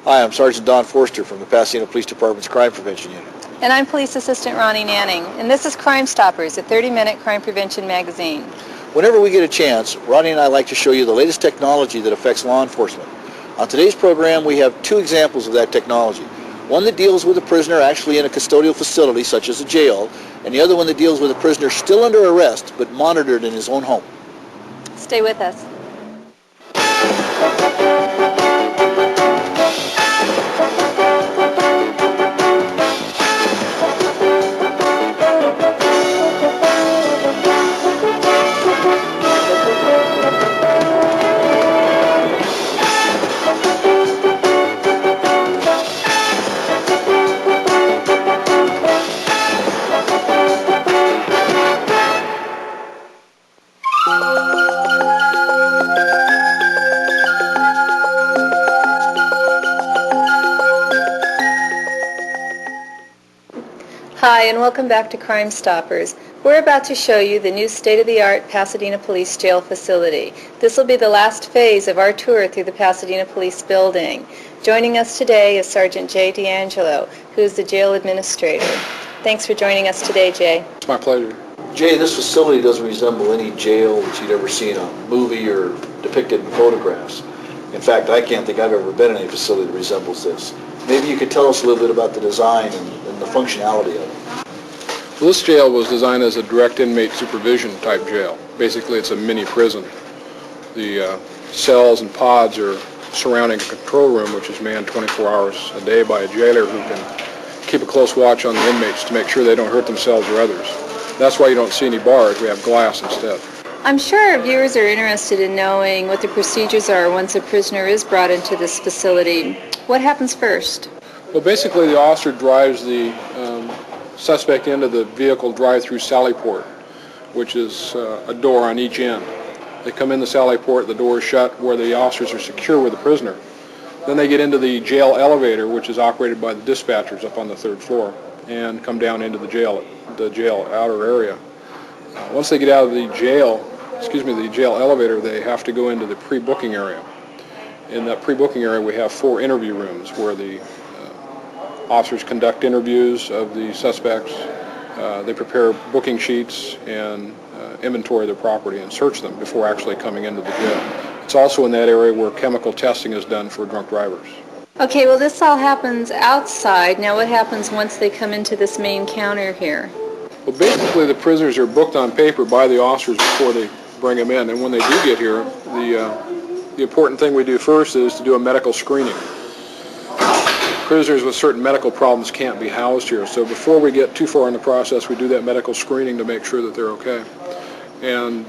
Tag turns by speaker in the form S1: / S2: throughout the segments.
S1: Hi, I'm Sergeant Don Forster from the Pasadena Police Department's Crime Prevention Unit.
S2: And I'm Police Assistant Ronnie Nanning, and this is Crime Stoppers, a 30-minute crime prevention magazine.
S1: Whenever we get a chance, Ronnie and I like to show you the latest technology that affects law enforcement. On today's program, we have two examples of that technology. One that deals with a prisoner actually in a custodial facility, such as a jail, and the other one that deals with a prisoner still under arrest, but monitored in his own home.
S2: Stay with us. Hi, and welcome back to Crime Stoppers. We're about to show you the new state-of-the-art Pasadena Police Jail facility. This will be the last phase of our tour through the Pasadena Police building. Joining us today is Sergeant Jay D'Angelo, who is the jail administrator. Thanks for joining us today, Jay.
S3: It's my pleasure.
S1: Jay, this facility doesn't resemble any jail that you'd ever seen on a movie or depicted in photographs. In fact, I can't think I've ever been in any facility that resembles this. Maybe you could tell us a little bit about the design and the functionality of it.
S3: Well, this jail was designed as a direct inmate supervision type jail. Basically, it's a mini prison. The cells and pods are surrounding a control room, which is manned 24 hours a day by a jailer who can keep a close watch on the inmates to make sure they don't hurt themselves or others. That's why you don't see any bars. We have glass instead.
S2: I'm sure our viewers are interested in knowing what the procedures are once a prisoner is brought into this facility. What happens first?
S3: Well, basically, the officer drives the suspect into the vehicle drive-through sally port, which is a door on each end. They come in the sally port, the door is shut where the officers are secure with the prisoner. Then they get into the jail elevator, which is operated by the dispatchers up on the third floor, and come down into the jail outer area. Once they get out of the jail elevator, they have to go into the pre-booking area. In that pre-booking area, we have 4 interview rooms where the officers conduct interviews of the suspects. They prepare booking sheets and inventory their property and search them before actually coming into the jail. It's also in that area where chemical testing is done for drunk drivers.
S2: Okay, well, this all happens outside. Now, what happens once they come into this main counter here?
S3: Well, basically, the prisoners are booked on paper by the officers before they bring them in. And when they do get here, the important thing we do first is to do a medical screening. Prisoners with certain medical problems can't be housed here, so before we get too far in the process, we do that medical screening to make sure that they're okay. And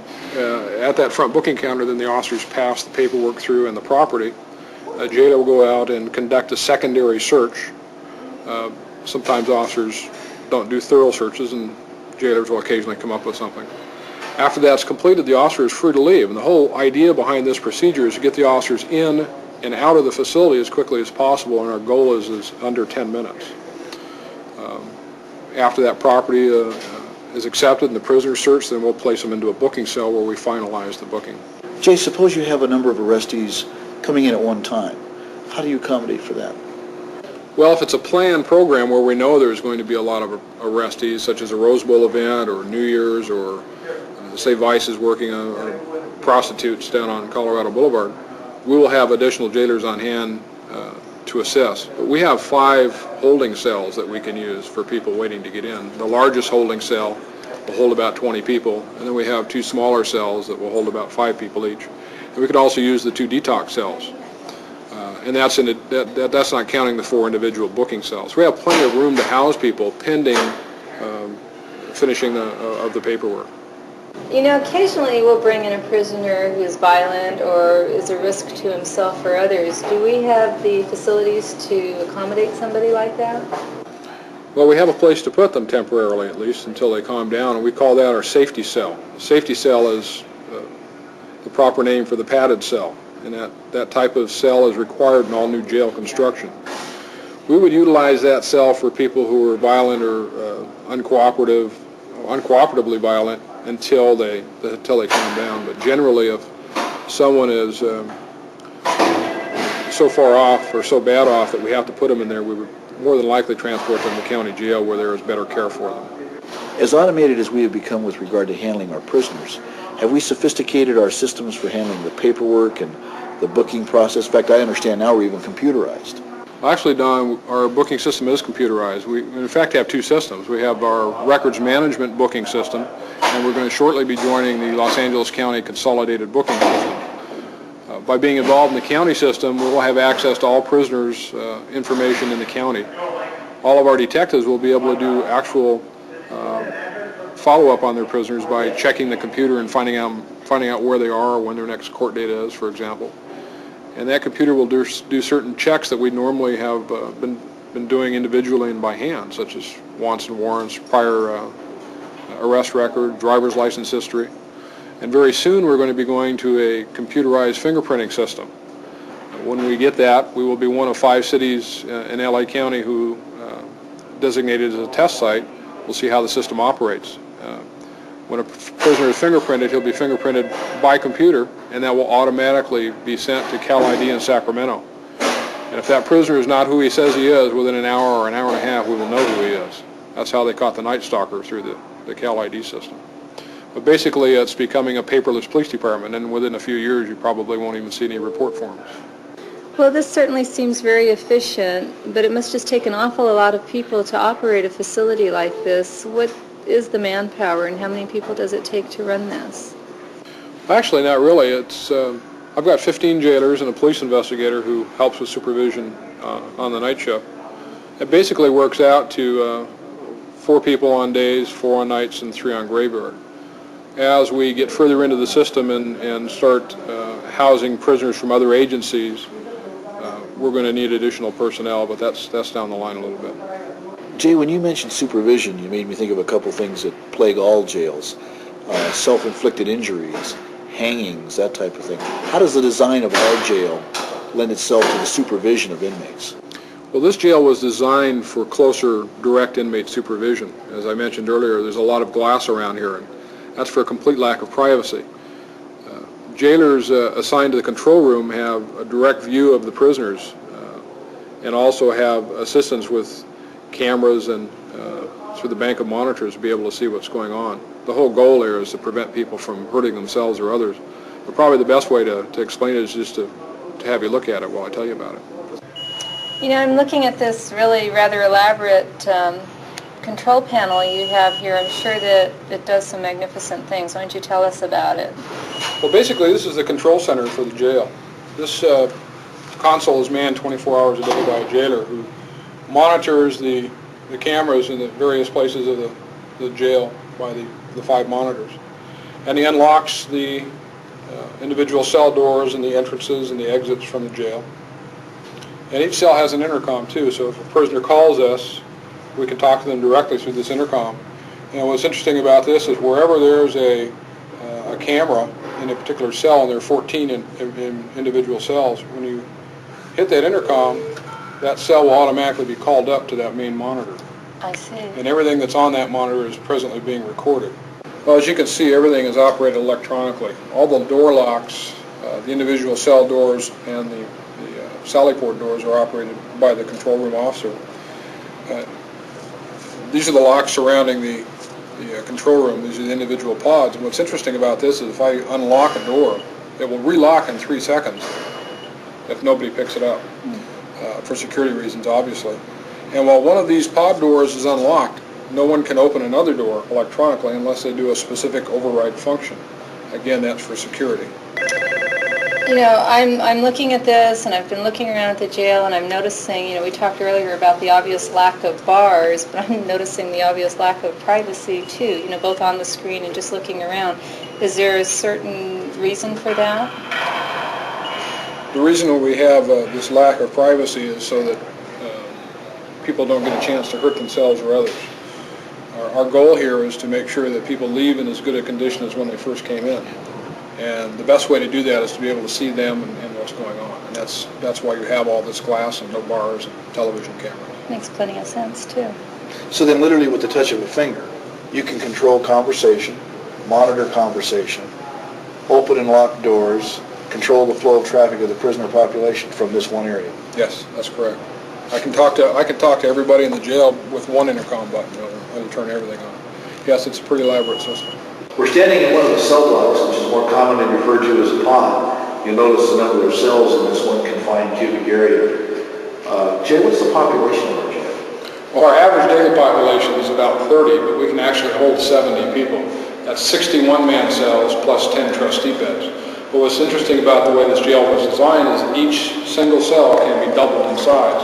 S3: at that front booking counter, then the officers pass the paperwork through and the property. A jailer will go out and conduct a secondary search. Sometimes officers don't do thorough searches, and jailers will occasionally come up with something. After that's completed, the officer is free to leave, and the whole idea behind this procedure is to get the officers in and out of the facility as quickly as possible, and our goal is under 10 minutes. After that property is accepted and the prisoner searched, then we'll place them into a booking cell where we finalize the booking.
S1: Jay, suppose you have a number of arrestees coming in at one time. How do you accommodate for that?
S3: Well, if it's a planned program where we know there's going to be a lot of arrestees, such as a Rose Bowl event or New Year's, or say Vice is working on prostitutes down on Colorado Boulevard, we will have additional jailers on hand to assess. But we have 5 holding cells that we can use for people waiting to get in. The largest holding cell will hold about 20 people, and then we have 2 smaller cells that will hold about 5 people each. And we could also use the 2 detox cells. And that's not counting the 4 individual booking cells. We have plenty of room to house people pending finishing of the paperwork.
S2: You know, occasionally we'll bring in a prisoner who is violent or is a risk to himself or others. Do we have the facilities to accommodate somebody like that?
S3: Well, we have a place to put them temporarily, at least, until they calm down, and we call that our safety cell. The safety cell is the proper name for the padded cell, and that type of cell is required in all new jail construction. We would utilize that cell for people who are violent or uncooperatively violent until they calm down. But generally, if someone is so far off or so bad off that we have to put them in there, we would more than likely transport them to county jail where there is better care for them.
S1: As automated as we have become with regard to handling our prisoners, have we sophisticated our systems for handling the paperwork and the booking process? In fact, I understand now we're even computerized.
S3: Actually, Don, our booking system is computerized. We, in fact, have two systems. We have our records management booking system, and we're going to shortly be joining the Los Angeles County Consolidated Booking System. By being involved in the county system, we will have access to all prisoners' information in the county. All of our detectives will be able to do actual follow-up on their prisoners by checking the computer and finding out where they are or when their next court date is, for example. And that computer will do certain checks that we normally have been doing individually and by hand, such as wants and warrants, prior arrest record, driver's license history. And very soon we're going to be going to a computerized fingerprinting system. When we get that, we will be one of 5 cities in LA County who designated as a test site. We'll see how the system operates. When a prisoner is fingerprinted, he'll be fingerprinted by computer, and that will automatically be sent to Cal ID in Sacramento. And if that prisoner is not who he says he is, within an hour or an hour and a half, we will know who he is. That's how they caught the Night Stalker, through the Cal ID system. But basically, it's becoming a paperless police department, and within a few years, you probably won't even see any report forms.
S2: Well, this certainly seems very efficient, but it must just take an awful lot of people to operate a facility like this. What is the manpower, and how many people does it take to run this?
S3: Actually, not really. It's I've got 15 jailers and a police investigator who helps with supervision on the night shift. It basically works out to 4 people on days, 4 on nights, and 3 on graveyard. As we get further into the system and start housing prisoners from other agencies, we're going to need additional personnel, but that's down the line a little bit.
S1: Jay, when you mentioned supervision, you made me think of a couple things that plague all jails. Self-inflicted injuries, hangings, that type of thing. How does the design of our jail lend itself to the supervision of inmates?
S3: Well, this jail was designed for closer, direct inmate supervision. As I mentioned earlier, there's a lot of glass around here, and that's for a complete lack of privacy. Jailers assigned to the control room have a direct view of the prisoners and also have assistance with cameras and through the bank of monitors to be able to see what's going on. The whole goal here is to prevent people from hurting themselves or others. But probably the best way to explain it is just to have you look at it while I tell you about it.
S2: You know, I'm looking at this really rather elaborate control panel you have here. I'm sure that it does some magnificent things. Why don't you tell us about it?
S3: Well, basically, this is the control center for the jail. This console is manned 24 hours a day by a jailer who monitors the cameras in the various places of the jail by the 5 monitors. And he unlocks the individual cell doors and the entrances and the exits from the jail. And each cell has an intercom too, so if a prisoner calls us, we can talk to them directly through this intercom. And what's interesting about this is wherever there's a camera in a particular cell, and there are 14 in individual cells, when you hit that intercom, that cell will automatically be called up to that main monitor.
S2: I see.
S3: And everything that's on that monitor is presently being recorded. Well, as you can see, everything is operated electronically. All the door locks, the individual cell doors, and the sally port doors are operated by the control room officer. These are the locks surrounding the control room. These are the individual pods. And what's interesting about this is if I unlock a door, it will relock in 3 seconds if nobody picks it up, for security reasons, obviously. And while one of these pod doors is unlocked, no one can open another door electronically unless they do a specific override function. Again, that's for security.
S2: You know, I'm looking at this, and I've been looking around at the jail, and I'm noticing, you know, we talked earlier about the obvious lack of bars, but I'm noticing the obvious lack of privacy too, you know, both on the screen and just looking around. Is there a certain reason for that?
S3: The reason we have this lack of privacy is so that people don't get a chance to hurt themselves or others. Our goal here is to make sure that people leave in as good a condition as when they first came in. And the best way to do that is to be able to see them and what's going on. And that's why you have all this glass and no bars and television cameras.
S2: Makes plenty of sense too.
S1: So then literally with the touch of a finger, you can control conversation, monitor conversation, open and lock doors, control the flow of traffic of the prisoner population from this one area.
S3: Yes, that's correct. I can talk to everybody in the jail with one intercom button. It'll turn everything on. Yes, it's a pretty elaborate system.
S1: We're standing in one of the cell blocks, which is more commonly referred to as a pod. You'll notice the number of cells in this one confined cubic area. Jay, what's the population of our jail?
S3: Well, our average daily population is about 30, but we can actually hold 70 people. That's 61 man cells plus 10 trustee beds. But what's interesting about the way this jail was designed is each single cell can be doubled in size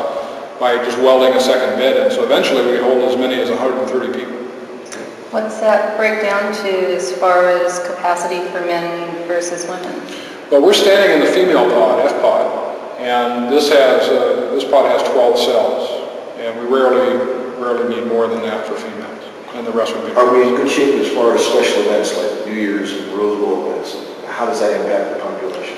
S3: by just welding a second bed in. So eventually we can hold as many as 130 people.
S2: What's that break down to as far as capacity for men versus women?
S3: Well, we're standing in the female pod, F pod, and this pod has 12 cells, and we rarely need more than that for females, and the rest would be.
S1: Are we in good shape as far as special events like New Year's and Rose Bowl events? How does that impact the population?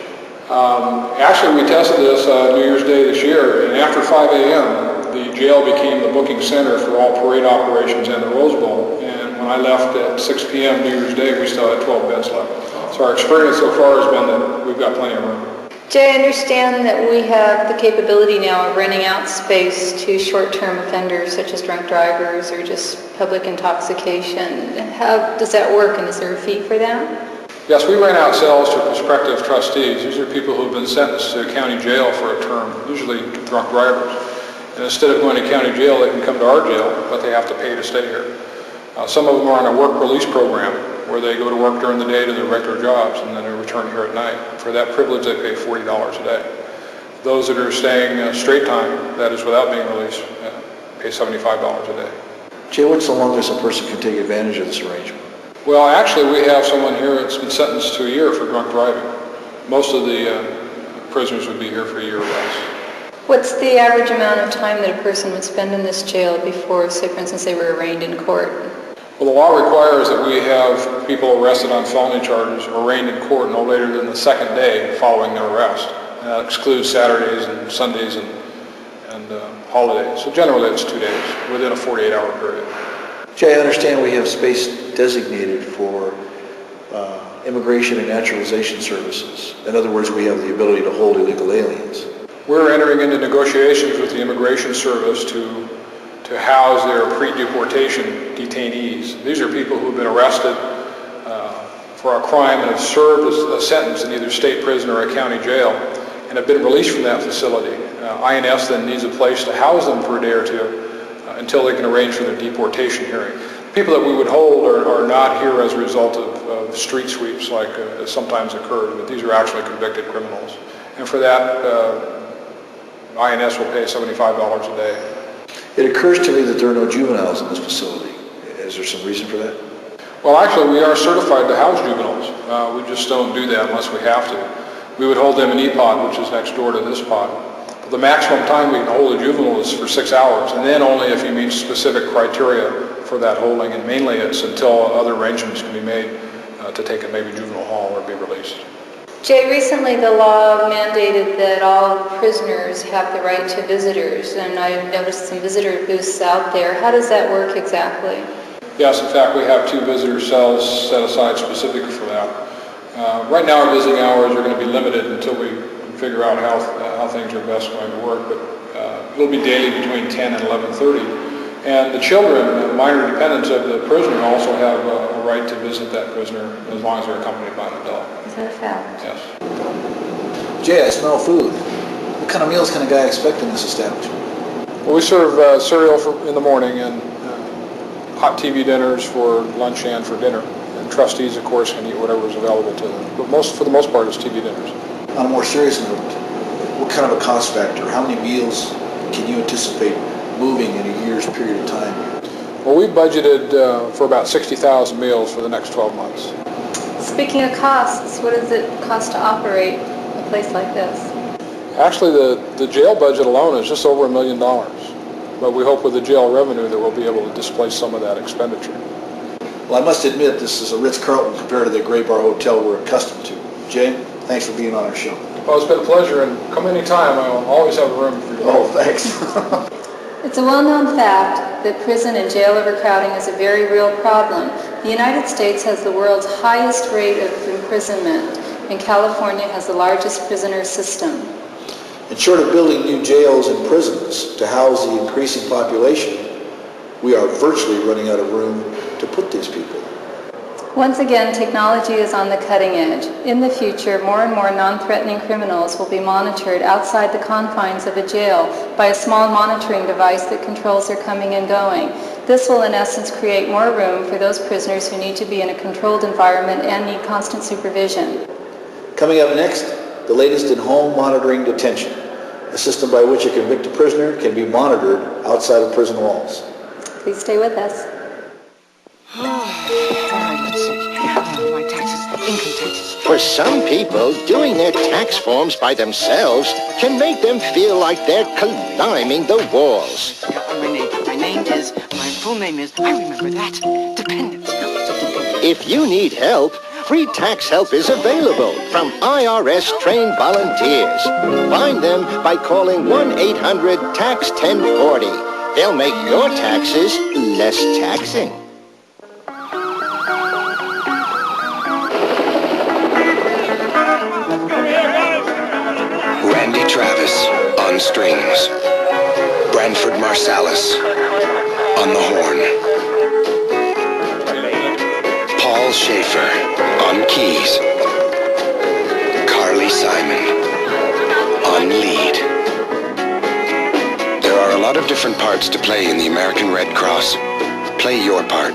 S3: Actually, we tested this New Year's Day this year, and after 5 a.m., the jail became the booking center for all parade operations and the Rose Bowl. And when I left at 6 p.m. New Year's Day, we still had 12 beds left. So our experience so far has been that we've got plenty of room.
S2: Jay, I understand that we have the capability now of renting out space to short-term offenders such as drunk drivers or just public intoxication. How does that work, and is there a fee for that?
S3: Yes, we rent out cells to prospective trustees. These are people who have been sentenced to county jail for a term, usually drunk drivers. And instead of going to county jail, they can come to our jail, but they have to pay to stay here. Some of them are on a work release program where they go to work during the day to their regular jobs and then they return here at night. For that privilege, they pay $40 a day. Those that are staying straight time, that is without being released, pay $75 a day.
S1: Jay, what's the longest a person can take advantage of this arrangement?
S3: Well, actually, we have someone here that's been sentenced to a year for drunk driving. Most of the prisoners would be here for a year or less.
S2: What's the average amount of time that a person would spend in this jail before, say, for instance, they were arraigned in court?
S3: Well, the law requires that we have people arrested on felony charges arraigned in court no later than the second day following their arrest. And that excludes Saturdays and Sundays and holidays. So generally it's 2 days within a 48-hour period.
S1: Jay, I understand we have space designated for immigration and naturalization services. In other words, we have the ability to hold illegal aliens.
S3: We're entering into negotiations with the Immigration Service to house their pre-deportation detainees. These are people who've been arrested for a crime and have served a sentence in either state prison or a county jail and have been released from that facility. INS then needs a place to house them for a day or two until they can arrange for their deportation hearing. People that we would hold are not here as a result of street sweeps like sometimes occurred, but these are actually convicted criminals. And for that, INS will pay $75 a day.
S1: It occurs to me that there are no juveniles in this facility. Is there some reason for that?
S3: Well, actually, we are certified to house juveniles. We just don't do that unless we have to. We would hold them in E-Pod, which is next door to this pod. The maximum time we can hold a juvenile is for 6 hours, and then only if you meet specific criteria for that holding, and mainly it's until other arrangements can be made to take them maybe juvenile hall or be released.
S2: Jay, recently the law mandated that all prisoners have the right to visitors, and I've noticed some visitor booths out there. How does that work exactly?
S3: Yes, in fact, we have 2 visitor cells set aside specifically for that. Right now our visiting hours are going to be limited until we figure out how things are best going to work, but it'll be daily between 10 and 11:30. And the children, minor dependents of the prisoner, also have a right to visit that prisoner as long as they're accompanied by an adult.
S2: Is that a fact?
S3: Yes.
S1: Jay, I smell food. What kind of meals can a guy expect in this establishment?
S3: Well, we serve cereal in the morning and hot TV dinners for lunch and for dinner. And trustees, of course, can eat whatever is available to them. But for the most part, it's TV dinners.
S1: On a more serious note, what kind of a cost factor? How many meals can you anticipate moving in a year's period of time?
S3: Well, we budgeted for about 60,000 meals for the next 12 months.
S2: Speaking of costs, what does it cost to operate a place like this?
S3: Actually, the jail budget alone is just over $1 million. But we hope with the jail revenue that we'll be able to displace some of that expenditure.
S1: Well, I must admit this is a Ritz-Carlton compared to the Gray Bar Hotel we're accustomed to. Jay, thanks for being on our show.
S3: Well, it's been a pleasure, and come anytime. I'll always have room for you.
S1: Oh, thanks.
S2: It's a well-known fact that prison and jail overcrowding is a very real problem. The United States has the world's highest rate of imprisonment, and California has the largest prisoner system.
S1: And short of building new jails and prisons to house the increasing population, we are virtually running out of room to put these people.
S2: Once again, technology is on the cutting edge. In the future, more and more non-threatening criminals will be monitored outside the confines of a jail by a small monitoring device that controls their coming and going. This will, in essence, create more room for those prisoners who need to be in a controlled environment and need constant supervision.
S1: Coming up next, the latest in home monitoring detention, a system by which a convicted prisoner can be monitored outside of prison walls.
S2: Please stay with us.
S4: All right, let's see. My taxes, income taxes.
S5: For some people, doing their tax forms by themselves can make them feel like they're climbing the walls.
S4: My full name is, I remember that, Dependence.
S5: If you need help, free tax help is available from IRS-trained volunteers. Find them by calling 1-800-TAX-1040. They'll make your taxes less taxing.
S6: Randy Travis on strings. Branford Marsalis on the horn. Paul Schaefer on keys. Carly Simon on lead. There are a lot of different parts to play in the American Red Cross. Play your part.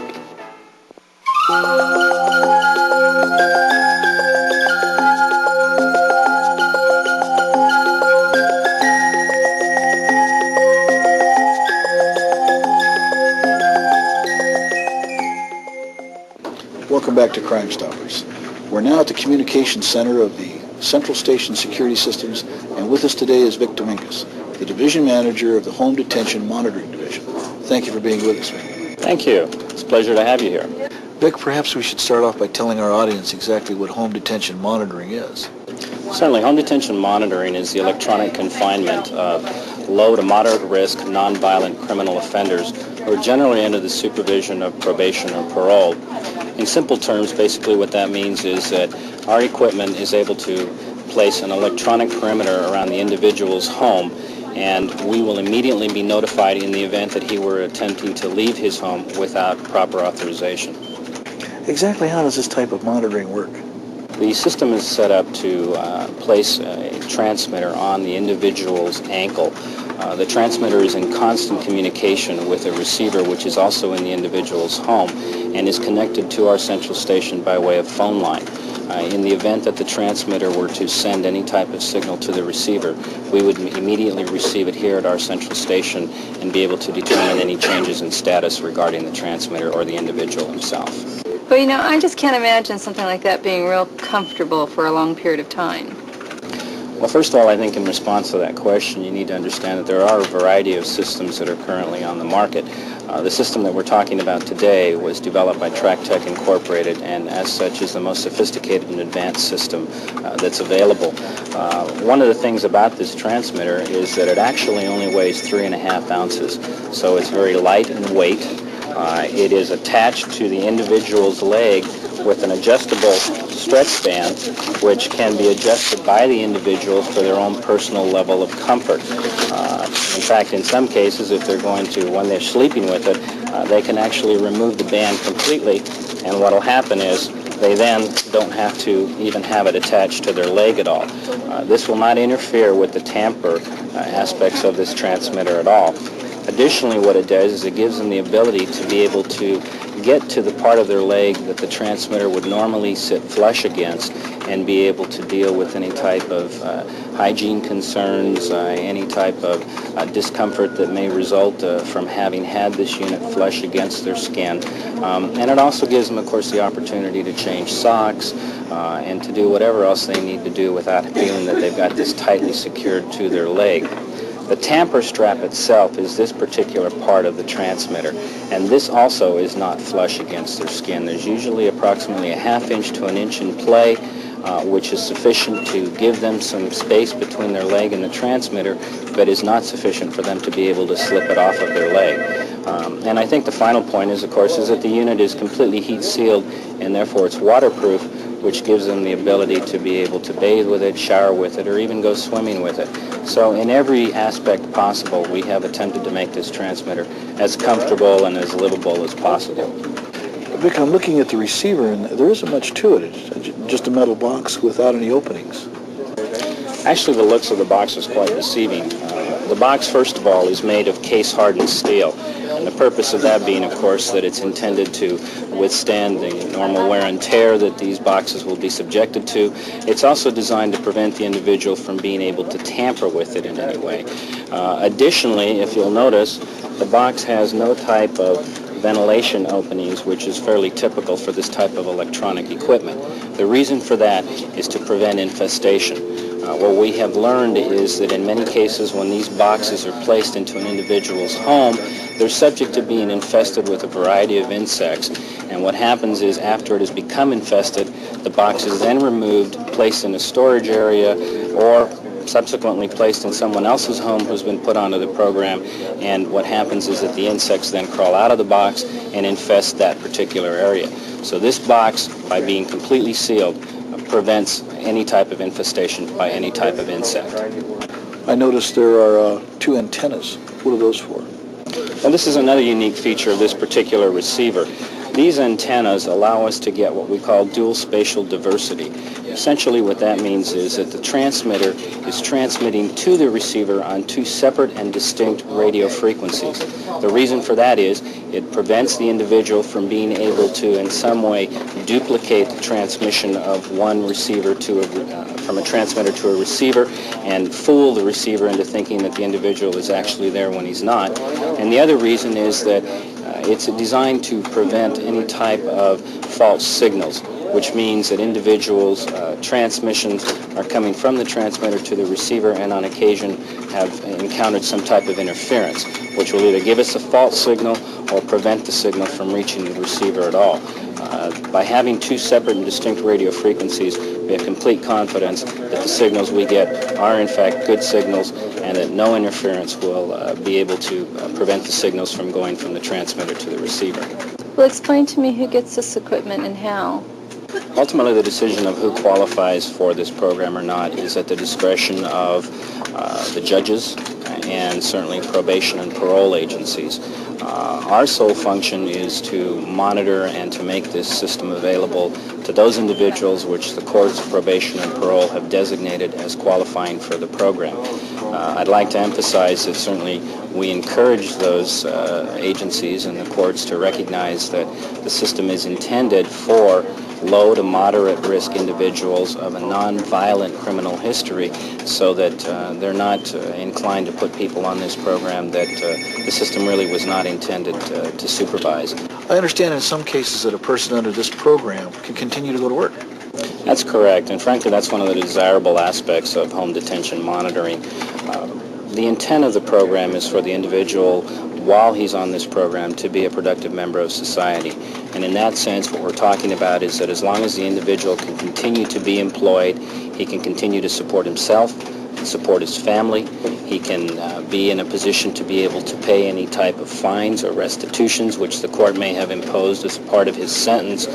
S1: Welcome back to Crime Stoppers. We're now at the Communications Center of the Central Station Security Systems, and with us today is Vic Dominguez, the Division Manager of the Home Detention Monitoring Division. Thank you for being with us, Vic.
S7: Thank you. It's a pleasure to have you here.
S1: Vic, perhaps we should start off by telling our audience exactly what home detention monitoring is.
S7: Certainly, home detention monitoring is the electronic confinement of low to moderate risk nonviolent criminal offenders who are generally under the supervision of probation or parole. In simple terms, basically what that means is that our equipment is able to place an electronic perimeter around the individual's home, and we will immediately be notified in the event that he were attempting to leave his home without proper authorization.
S1: Exactly how does this type of monitoring work?
S7: The system is set up to place a transmitter on the individual's ankle. The transmitter is in constant communication with a receiver, which is also in the individual's home, and is connected to our central station by way of phone line. In the event that the transmitter were to send any type of signal to the receiver, we would immediately receive it here at our central station and be able to determine any changes in status regarding the transmitter or the individual himself.
S2: But you know, I just can't imagine something like that being real comfortable for a long period of time.
S7: Well, first of all, I think in response to that question, you need to understand that there are a variety of systems that are currently on the market. The system that we're talking about today was developed by TrackTech Incorporated, and as such is the most sophisticated and advanced system that's available. One of the things about this transmitter is that it actually only weighs 3.5 ounces, so it's very light in weight. It is attached to the individual's leg with an adjustable stretch band, which can be adjusted by the individual for their own personal level of comfort. In fact, in some cases, if they're going to, when they're sleeping with it, they can actually remove the band completely, and what will happen is they then don't have to even have it attached to their leg at all. This will not interfere with the tamper aspects of this transmitter at all. Additionally, what it does is it gives them the ability to be able to get to the part of their leg that the transmitter would normally sit flush against and be able to deal with any type of hygiene concerns, any type of discomfort that may result from having had this unit flush against their skin. And it also gives them, of course, the opportunity to change socks and to do whatever else they need to do without feeling that they've got this tightly secured to their leg. The tamper strap itself is this particular part of the transmitter, and this also is not flush against their skin. There's usually approximately a 1/2 inch to 1 inch in play, which is sufficient to give them some space between their leg and the transmitter, but is not sufficient for them to be able to slip it off of their leg. And I think the final point is, of course, is that the unit is completely heat sealed, and therefore it's waterproof, which gives them the ability to be able to bathe with it, shower with it, or even go swimming with it. So in every aspect possible, we have attempted to make this transmitter as comfortable and as livable as possible.
S1: Vic, I'm looking at the receiver, and there isn't much to it. It's just a metal box without any openings.
S7: Actually, the looks of the box is quite deceiving. The box, first of all, is made of case-hardened steel, and the purpose of that being, of course, that it's intended to withstand the normal wear and tear that these boxes will be subjected to. It's also designed to prevent the individual from being able to tamper with it in any way. Additionally, if you'll notice, the box has no type of ventilation openings, which is fairly typical for this type of electronic equipment. The reason for that is to prevent infestation. What we have learned is that in many cases when these boxes are placed into an individual's home, they're subject to being infested with a variety of insects. And what happens is after it has become infested, the box is then removed, placed in a storage area, or subsequently placed in someone else's home who's been put onto the program, and what happens is that the insects then crawl out of the box and infest that particular area. So this box, by being completely sealed, prevents any type of infestation by any type of insect.
S1: I noticed there are two antennas. What are those for?
S7: Well, this is another unique feature of this particular receiver. These antennas allow us to get what we call dual spatial diversity. Essentially what that means is that the transmitter is transmitting to the receiver on two separate and distinct radio frequencies. The reason for that is it prevents the individual from being able to in some way duplicate the transmission of one receiver to from a transmitter to a receiver and fool the receiver into thinking that the individual is actually there when he's not. And the other reason is that it's designed to prevent any type of false signals, which means that individuals' transmissions are coming from the transmitter to the receiver and on occasion have encountered some type of interference, which will either give us a false signal or prevent the signal from reaching the receiver at all. By having two separate and distinct radio frequencies, we have complete confidence that the signals we get are in fact good signals and that no interference will be able to prevent the signals from going from the transmitter to the receiver.
S2: Well, explain to me who gets this equipment and how.
S7: Ultimately, the decision of who qualifies for this program or not is at the discretion of the judges and certainly probation and parole agencies. Our sole function is to monitor and to make this system available to those individuals which the courts of probation and parole have designated as qualifying for the program. I'd like to emphasize that certainly we encourage those agencies and the courts to recognize that the system is intended for low to moderate risk individuals of a non-violent criminal history so that they're not inclined to put people on this program that the system really was not intended to supervise.
S1: I understand in some cases that a person under this program can continue to go to work.
S7: That's correct, and frankly that's one of the desirable aspects of home detention monitoring. The intent of the program is for the individual, while he's on this program, to be a productive member of society. And in that sense, what we're talking about is that as long as the individual can continue to be employed, he can continue to support himself, support his family, he can be in a position to be able to pay any type of fines or restitutions which the court may have imposed as part of his sentence.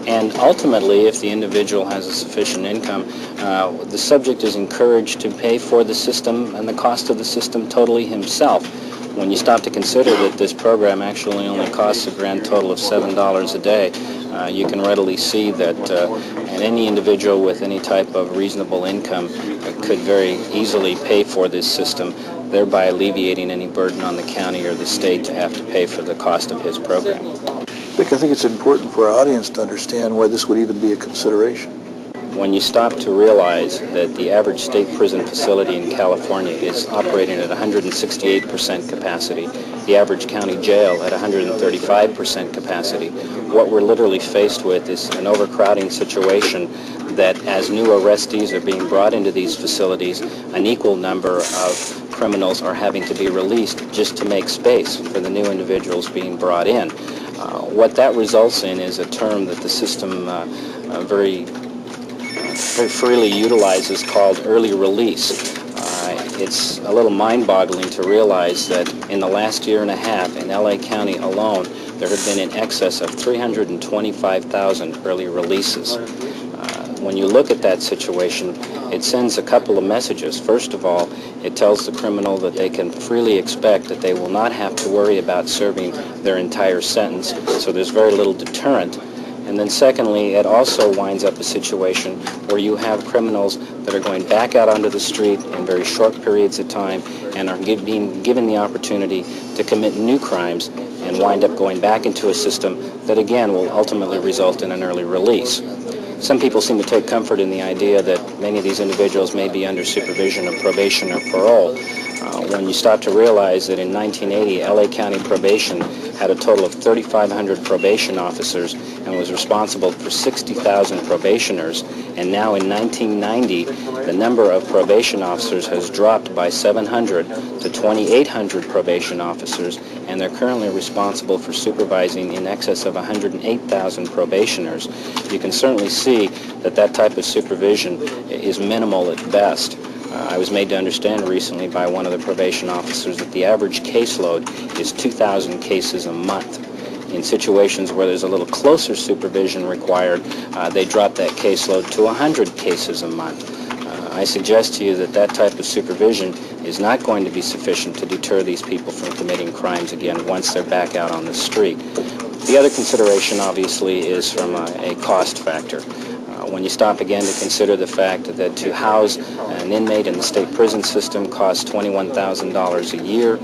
S7: And ultimately, if the individual has a sufficient income, the subject is encouraged to pay for the system and the cost of the system totally himself. When you stop to consider that this program actually only costs a grand total of $7 a day, you can readily see that any individual with any type of reasonable income could very easily pay for this system, thereby alleviating any burden on the county or the state to have to pay for the cost of his program.
S1: Vic, I think it's important for our audience to understand why this would even be a consideration.
S7: When you stop to realize that the average state prison facility in California is operating at 168% capacity, the average county jail at 135% capacity, what we're literally faced with is an overcrowding situation that as new arrestees are being brought into these facilities, an equal number of criminals are having to be released just to make space for the new individuals being brought in. What that results in is a term that the system very very freely utilize is called early release. It's a little mind-boggling to realize that in the last year and a half in LA County alone, there have been in excess of 325,000 early releases. When you look at that situation, it sends a couple of messages. First of all, it tells the criminal that they can freely expect that they will not have to worry about serving their entire sentence, so there's very little deterrent. And then secondly, it also winds up a situation where you have criminals that are going back out onto the street in very short periods of time and are being given the opportunity to commit new crimes and wind up going back into a system that again will ultimately result in an early release. Some people seem to take comfort in the idea that many of these individuals may be under supervision of probation or parole. When you start to realize that in 1980, LA County Probation had a total of 3,500 probation officers and was responsible for 60,000 probationers, and now in 1990, the number of probation officers has dropped by 700 to 2,800 probation officers, and they're currently responsible for supervising in excess of 108,000 probationers. You can certainly see that that type of supervision is minimal at best. I was made to understand recently by one of the probation officers that the average caseload is 2,000 cases a month. In situations where there's a little closer supervision required, they drop that caseload to 100 cases a month. I suggest to you that that type of supervision is not going to be sufficient to deter these people from committing crimes again once they're back out on the street. The other consideration, obviously, is from a cost factor. When you stop again to consider the fact that to house an inmate in the state prison system costs $21,000 a year,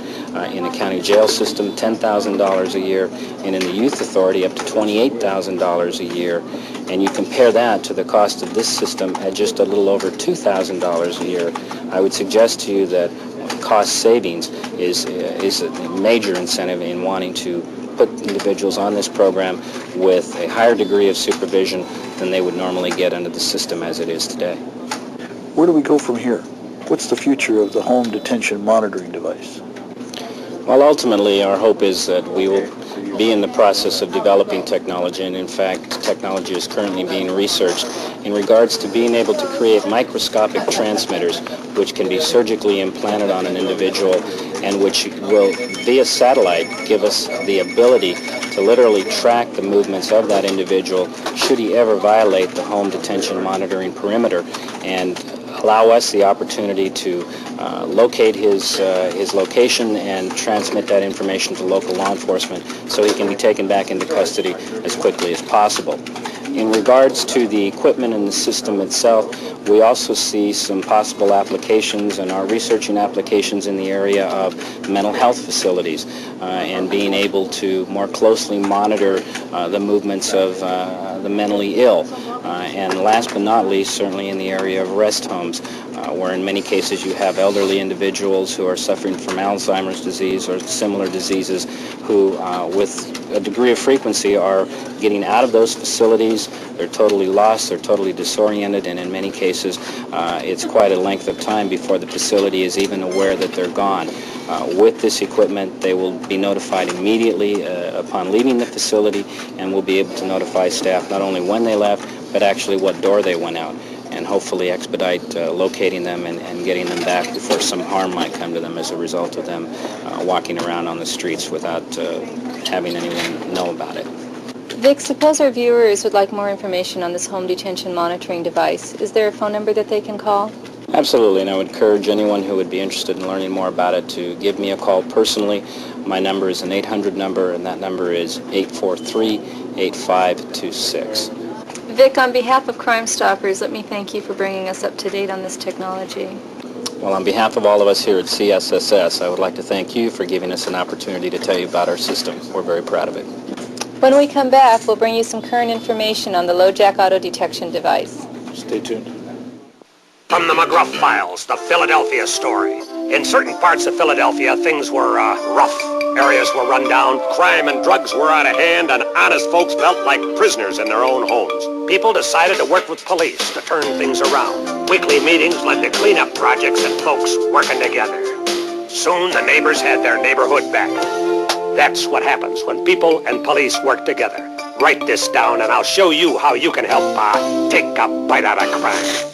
S7: in a county jail system $10,000 a year, and in the youth authority up to $28,000 a year, and you compare that to the cost of this system at just a little over $2,000 a year, I would suggest to you that cost savings is a major incentive in wanting to put individuals on this program with a higher degree of supervision than they would normally get under the system as it is today.
S1: Where do we go from here? What's the future of the home detention monitoring device?
S7: Well, ultimately, our hope is that we will be in the process of developing technology, and in fact, technology is currently being researched in regards to being able to create microscopic transmitters which can be surgically implanted on an individual and which will, via satellite, give us the ability to literally track the movements of that individual should he ever violate the home detention monitoring perimeter, and allow us the opportunity to locate his location and transmit that information to local law enforcement so he can be taken back into custody as quickly as possible. In regards to the equipment and the system itself, we also see some possible applications and are researching applications in the area of mental health facilities and being able to more closely monitor the movements of the mentally ill. And last but not least, certainly in the area of rest homes, where in many cases you have elderly individuals who are suffering from Alzheimer's disease or similar diseases who, with a degree of frequency, are getting out of those facilities. They're totally lost, they're totally disoriented, and in many cases it's quite a length of time before the facility is even aware that they're gone. With this equipment, they will be notified immediately upon leaving the facility, and will be able to notify staff not only when they left, but actually what door they went out, and hopefully expedite locating them and getting them back before some harm might come to them as a result of them walking around on the streets without having anyone know about it.
S2: Vic, suppose our viewers would like more information on this home detention monitoring device. Is there a phone number that they can call?
S7: Absolutely, and I would encourage anyone who would be interested in learning more about it to give me a call personally. My number is an 800 number, and that number is 843-8526.
S2: Vic, on behalf of Crime Stoppers, let me thank you for bringing us up to date on this technology.
S7: Well, on behalf of all of us here at CSSS, I would like to thank you for giving us an opportunity to tell you about our system. We're very proud of it.
S2: When we come back, we'll bring you some current information on the Lojack auto detection device.
S1: Stay tuned.
S8: From the McGruff Files, the Philadelphia story. In certain parts of Philadelphia, things were rough. Areas were run down, crime and drugs were out of hand, and honest folks felt like prisoners in their own homes. People decided to work with police to turn things around. Weekly meetings led to cleanup projects and folks working together. Soon the neighbors had their neighborhood back. That's what happens when people and police work together. Write this down and I'll show you how you can help take a bite out of crime.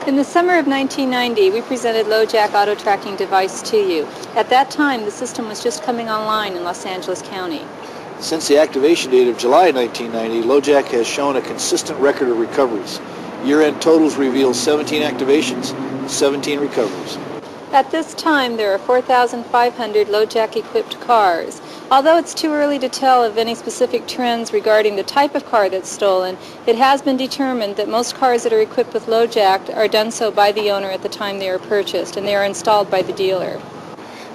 S2: In the summer of 1990, we presented Lojack auto tracking device to you. At that time, the system was just coming online in Los Angeles County.
S1: Since the activation date of July 1990, Lojack has shown a consistent record of recoveries. Year-end totals reveal 17 activations, 17 recoveries.
S2: At this time, there are 4,500 Lojack-equipped cars. Although it's too early to tell of any specific trends regarding the type of car that's stolen, it has been determined that most cars that are equipped with Lojack are done so by the owner at the time they are purchased, and they are installed by the dealer.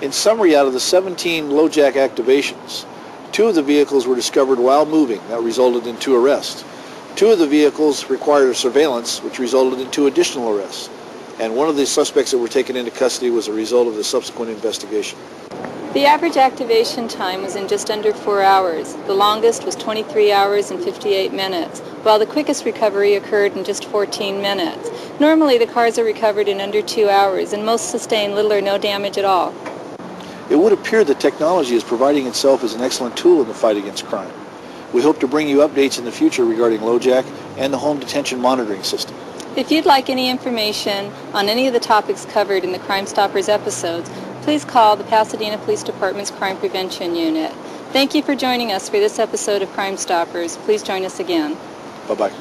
S1: In summary, out of the 17 Lojack activations, 2 of the vehicles were discovered while moving. That resulted in 2 arrests. 2 of the vehicles required surveillance, which resulted in 2 additional arrests. And one of the suspects that were taken into custody was a result of the subsequent investigation.
S2: The average activation time was in just under 4 hours. The longest was 23 hours and 58 minutes, while the quickest recovery occurred in just 14 minutes. Normally, the cars are recovered in under 2 hours, and most sustain little or no damage at all.
S1: It would appear that technology is providing itself as an excellent tool in the fight against crime. We hope to bring you updates in the future regarding Lojack and the home detention monitoring system.
S2: If you'd like any information on any of the topics covered in the Crime Stoppers episodes, please call the Pasadena Police Department's Crime Prevention Unit. Thank you for joining us for this episode of Crime Stoppers. Please join us again.
S1: Bye-bye.